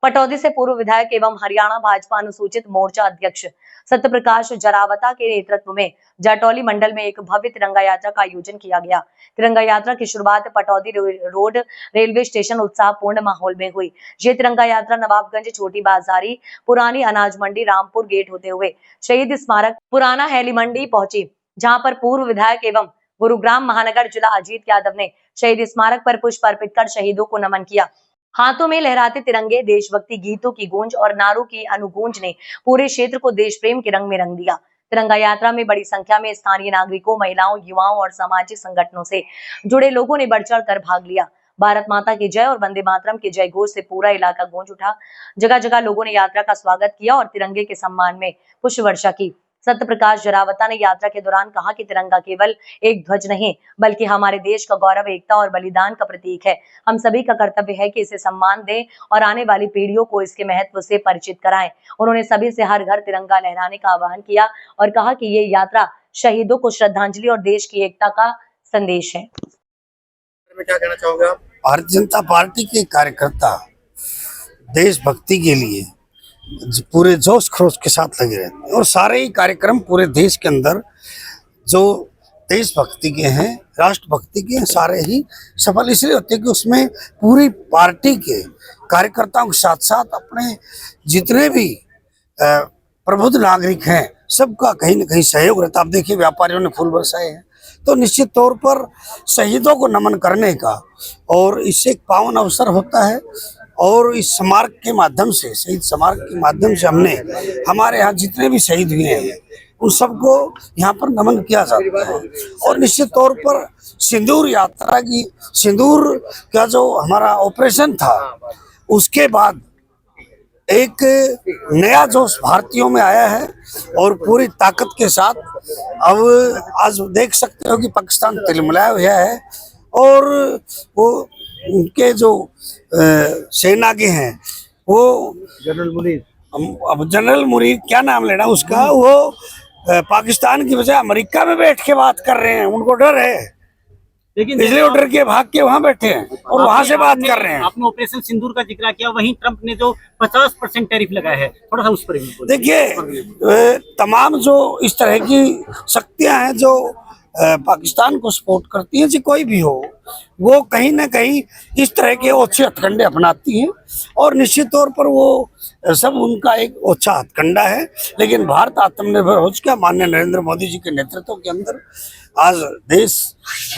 पटौदी से पूर्व विधायक एवं हरियाणा भाजपा अनुसूचित मोर्चा अध्यक्ष सत्यप्रकाश जरावता के नेतृत्व में जाटौली मंडल में एक भव्य तिरंगा यात्रा का आयोजन किया गया। तिरंगा यात्रा की शुरुआत पटौदी रोड रेलवे स्टेशन उत्साहपूर्ण माहौल में हुई। ये तिरंगा यात्रा नवाबगंज, छोटी बाजारी, पुरानी अनाज मंडी, रामपुर गेट होते हुए शहीद स्मारक पुराना हैली मंडी पहुंची, जहां पर पूर्व विधायक एवं गुरुग्राम महानगर जिला अजीत यादव ने शहीद स्मारक पर पुष्प अर्पित कर शहीदों को नमन किया। हाथों में लहराते तिरंगे, देशभक्ति गीतों की गूंज और नारों की अनुगूंज ने पूरे क्षेत्र को देश प्रेम के रंग में रंग दिया। तिरंगा यात्रा में बड़ी संख्या में स्थानीय नागरिकों, महिलाओं, युवाओं और सामाजिक संगठनों से जुड़े लोगों ने बढ़ चढ़ कर भाग लिया। भारत माता की जय और वंदे मातरम के जय घोष से पूरा इलाका गूंज उठा। जगह जगह लोगों ने यात्रा का स्वागत किया और तिरंगे के सम्मान में पुष्प वर्षा की। सत्यप्रकाश जरावता ने यात्रा के दौरान कहा कि तिरंगा केवल एक ध्वज नहीं, बल्कि हमारे देश का गौरव, एकता और बलिदान का प्रतीक है। हम सभी का कर्तव्य है कि इसे सम्मान दें और आने वाली पीढ़ियों को इसके महत्व से परिचित कराएं। उन्होंने सभी से हर घर तिरंगा लहराने का आह्वान किया और कहा कि ये यात्रा शहीदों को श्रद्धांजलि और देश की एकता का संदेश है। क्या कहना चाहोगे आप? भारतीय जनता पार्टी के कार्यकर्ता देशभक्ति के लिए पूरे जोश खरोश के साथ लगे रहते हैं और सारे ही कार्यक्रम पूरे देश के अंदर जो देशभक्ति के हैं, राष्ट्रभक्ति के हैं, सारे ही सफल इसलिए होते हैं कि उसमें पूरी पार्टी के कार्यकर्ताओं के साथ साथ अपने जितने भी प्रबुद्ध नागरिक हैं सबका कहीं न कहीं सहयोग रहता है। आप देखिए व्यापारियों ने फूल बरसाए हैं, तो निश्चित तौर पर शहीदों को नमन करने का और इससे एक पावन अवसर होता है। और इस स्मारक के माध्यम से, शहीद स्मारक के माध्यम से हमने हमारे यहाँ जितने भी शहीद हुए हैं उन सबको यहाँ पर नमन किया जाता है। और निश्चित तौर पर सिंदूर यात्रा की, सिंदूर का जो हमारा ऑपरेशन था उसके बाद एक नया जोश भारतीयों में आया है और पूरी ताकत के साथ अब आज देख सकते हो कि पाकिस्तान तिलमिलाया हुआ है और वो उनके जो सेना के हैं वो जनरल मुनीर, अब जनरल मुनीर क्या नाम लेना उसका, वो पाकिस्तान की बजाय अमेरिका में बैठ के बात कर रहे हैं। उनको डर है, लेकिन इसलिए वो डर के भाग के वहां बैठे हैं और वहां से बात कर रहे हैं। आपने ऑपरेशन सिंदूर का जिक्र किया, वहीं ट्रंप ने जो 50% टैरिफ लगाया है, थोड़ा सा उस पर देखिए तमाम जो इस तरह की शक्तियां हैं जो पाकिस्तान को सपोर्ट करती है, चाहे कोई भी हो, वो कहीं ना कहीं इस तरह के ओछे हथकंडे अपनाती हैं और निश्चित तौर पर वो सब उनका एक ओछा हथकंडा है। लेकिन भारत आत्मनिर्भर हो चुका, माननीय नरेंद्र मोदी जी के नेतृत्व के अंदर आज देश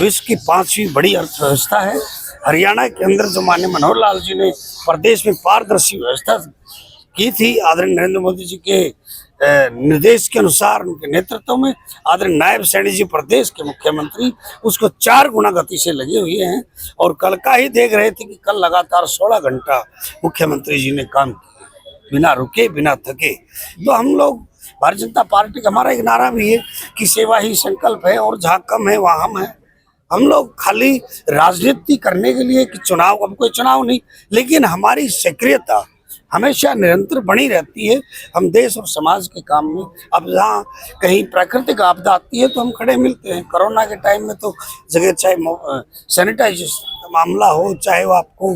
विश्व की 5वीं बड़ी अर्थव्यवस्था है। हरियाणा के अंदर जो माननीय मनोहर लाल जी ने प्रदेश में पारदर्शी व्यवस्था की थी, आदरणीय नरेंद्र मोदी जी के निर्देश के अनुसार, उनके नेतृत्व में आदरणीय नायब सैनी जी प्रदेश के मुख्यमंत्री उसको 4 गुना गति से लगे हुए हैं। और कल का ही देख रहे थे कि कल लगातार 16 घंटा मुख्यमंत्री जी ने काम किया, बिना रुके, बिना थके। तो हम लोग भारतीय जनता पार्टी का हमारा एक नारा भी है कि सेवा ही संकल्प है और जहाँ कम है वहाँ हम है। हम लोग खाली राजनीति करने के लिए कि चुनाव, अब कोई चुनाव नहीं, लेकिन हमारी सक्रियता हमेशा निरंतर बनी रहती है। हम देश और समाज के काम में, अब जहाँ कहीं प्राकृतिक आपदा आती है तो हम खड़े मिलते हैं। कोरोना के टाइम में तो जगह चाहे सैनिटाइजेशन का मामला हो, चाहे वो आपको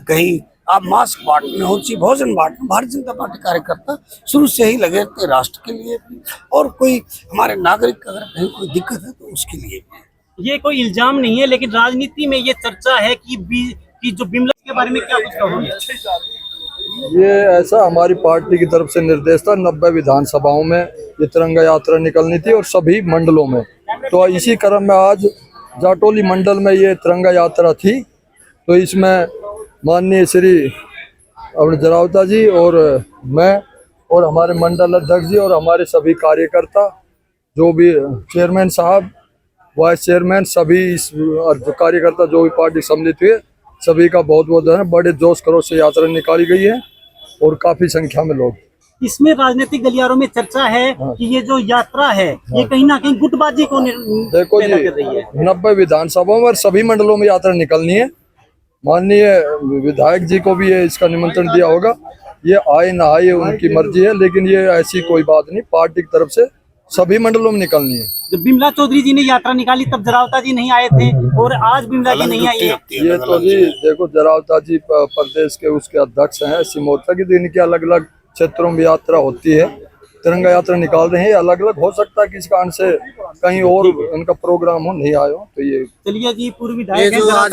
कहीं आप मास्क बांटने हो, चाहे भोजन बांटने, भारतीय जनता पार्टी कार्यकर्ता शुरू से ही लगे थे राष्ट्र के लिए भी और कोई हमारे नागरिक अगर कहीं कोई दिक्कत है तो उसके लिए भी। ये कोई इल्जाम नहीं है, लेकिन राजनीति में ये चर्चा है कि जो बिमला के बारे में क्या कुछ कहोगे? ये ऐसा हमारी पार्टी की तरफ से निर्देश था, 90 विधानसभाओं में ये तिरंगा यात्रा निकलनी थी और सभी मंडलों में। तो इसी क्रम में आज जाटौली मंडल में ये तिरंगा यात्रा थी। तो इसमें माननीय श्री अपने जरावता जी और मैं और हमारे मंडल अध्यक्ष जी और हमारे सभी कार्यकर्ता, जो भी चेयरमैन साहब, वाइस चेयरमैन, सभी इस कार्यकर्ता जो भी पार्टी सम्मिलित हुए, सभी का बहुत बहुत धन्यवाद। बड़े जोश खरोश से यात्रा निकाली गई है और काफी संख्या में लोग। इसमें राजनीतिक गलियारों में चर्चा है कि ये जो यात्रा है ये कहीं ना कहीं गुटबाजी को देखो जी, 90 विधानसभाओं में सभी मंडलों में यात्रा निकलनी है। माननीय विधायक जी को भी ये इसका निमंत्रण दिया होगा, ये आए ना आए उनकी मर्जी है, लेकिन ये ऐसी कोई बात नहीं। पार्टी की तरफ से सभी मंडलों में निकलनी है। जब बिमला चौधरी जी ने यात्रा निकाली तब जरावता जी नहीं आए थे और आज बिमला जी नहीं आई है। ये तो जी देखो, जरावता जी प्रदेश के उसके अध्यक्ष हैं, सिमोत्रा की दिन की अलग अलग क्षेत्रों में यात्रा होती है, तिरंगा यात्रा निकाल रहे हैं। अलग अलग हो सकता है किस कारण से कहीं और इनका प्रोग्राम हो, नहीं आए हो। तो ये चलिए जी, पूर्व विधायक हैं जरावता